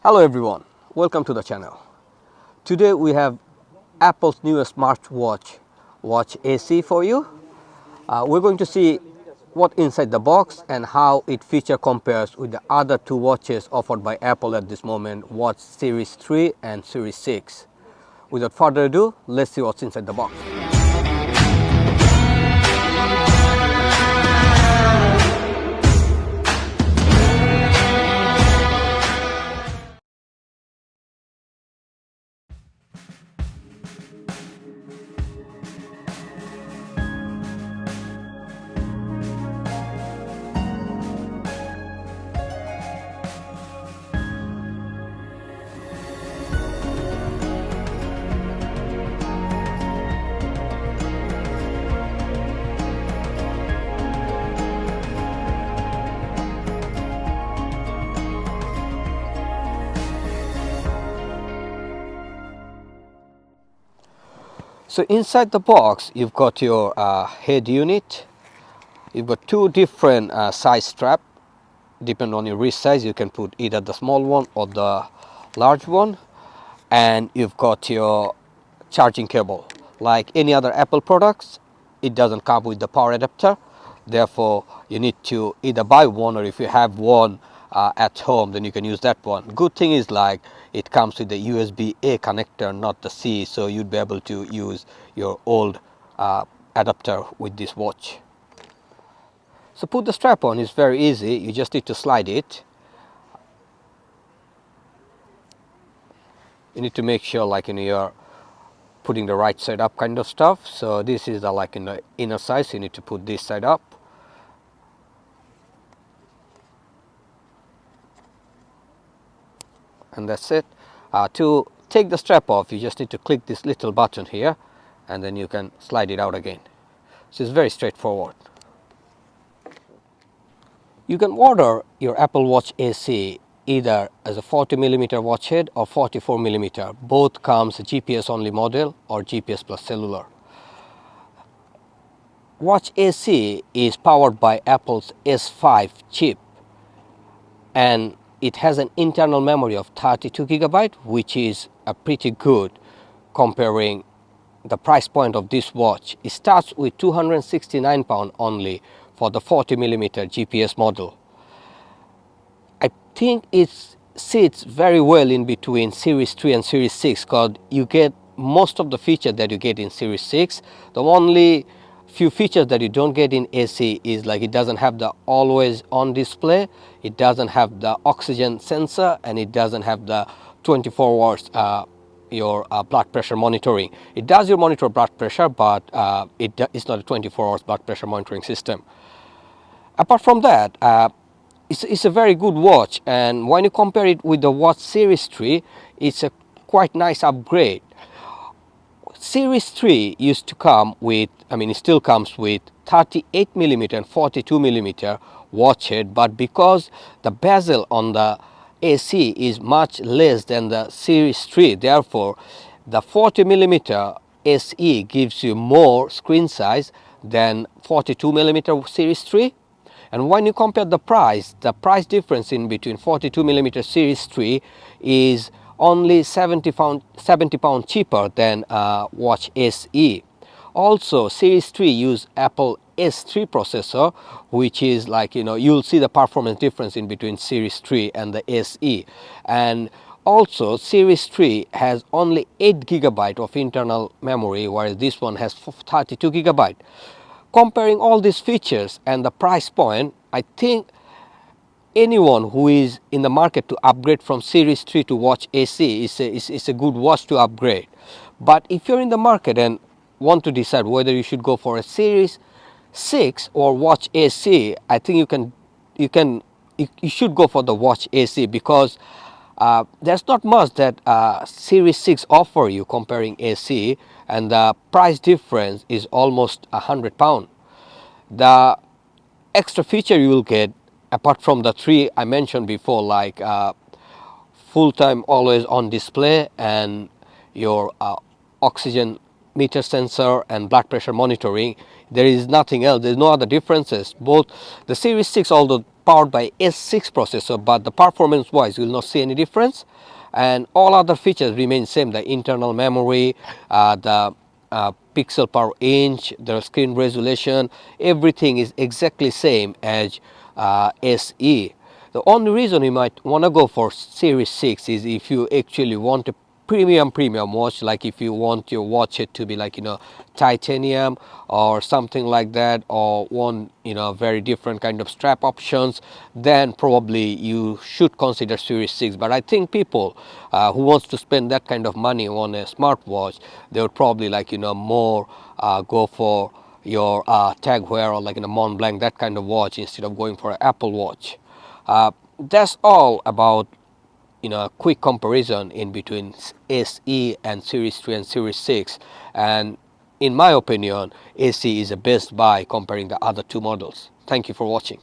Hello everyone, welcome to the channel. Today we have Apple's newest smartwatch, Watch AC for you. We're going to see what inside the box and how it feature compares with the other two watches offered by Apple at this moment, Watch Series 3 and Series 6. Without further ado, let's see what's inside the box. So inside the box, you've got your head unit. You've got two different size strap. Depending on your wrist size, you can put either the small one or the large one. And you've got your charging cable. Like any other Apple products, it doesn't come with the power adapter. Therefore, you need to either buy one, or if you have one at home, then you can use that one. Good thing is, like, it comes with the USB-A connector, not the C, so you'd be able to use your old adapter with this watch. So put the strap on, it's very easy. You just need to slide it. You need to make sure, like, you're putting the right side up kind of stuff. So this is the, like, in the inner side, so you need to put this side up. And that's it. To take the strap off, you just need to click this little button here, and then you can slide it out again. So it's very straightforward. You can order your Apple Watch AC either as a 40mm watch head or 44mm. Both comes a GPS only model or GPS plus cellular. Watch AC is powered by Apple's S5 chip, and it has an internal memory of 32GB, which is pretty good comparing the price point of this watch. It starts with £269 only for the 40mm GPS model. I think it sits very well in between Series 3 and Series 6 because you get most of the features that you get in Series 6. The only few features that you don't get in AC is, like, it doesn't have the always on display, it doesn't have the oxygen sensor, and it doesn't have the 24 hours your blood pressure monitoring. It does your monitor blood pressure, but it's not a 24 hours blood pressure monitoring system. Apart from that, it's a very good watch, and when you compare it with the Watch Series 3, it's a quite nice upgrade. Series 3 used to come with, it still comes with 38mm and 42mm watch head, but because the bezel on the AC is much less than the Series 3, therefore the 40mm SE gives you more screen size than 42mm Series 3. And when you compare the price difference in between 42mm Series 3 is only £70 cheaper than Watch SE. Also, Series 3 use Apple S3 processor, which is, like, you'll see the performance difference in between Series 3 and the SE. And also, Series 3 has only 8GB of internal memory, whereas this one has 32GB. Comparing all these features and the price point, I think anyone who is in the market to upgrade from Series 3 to Watch AC is a good watch to upgrade. But if you're in the market and want to decide whether you should go for a Series 6 or Watch AC, I think you should go for the Watch AC, because there's not much that Series 6 offer you comparing AC, and the price difference is almost £100. The extra feature you will get, apart from the three I mentioned before, like full-time always on display and your oxygen meter sensor and blood pressure monitoring, there is nothing else. There's no other differences. Both the Series 6, although powered by S6 processor, but the performance wise you will not see any difference, and all other features remain same. The internal memory, the pixel per inch, the screen resolution, everything is exactly same as SE. The only reason you might want to go for Series 6 is if you actually want a premium watch, like if you want your watch it to be like, you know, titanium or something like that, or one, you know, very different kind of strap options, then probably you should consider Series 6. But I think people who wants to spend that kind of money on a smartwatch, they would probably like, you know, more go for your Tag Heuer or like in a Mont Blanc, that kind of watch, instead of going for an Apple Watch. That's all about, you know, a quick comparison in between SE and Series 3 and Series 6. And in my opinion, SE is the best buy comparing the other two models. Thank you for watching.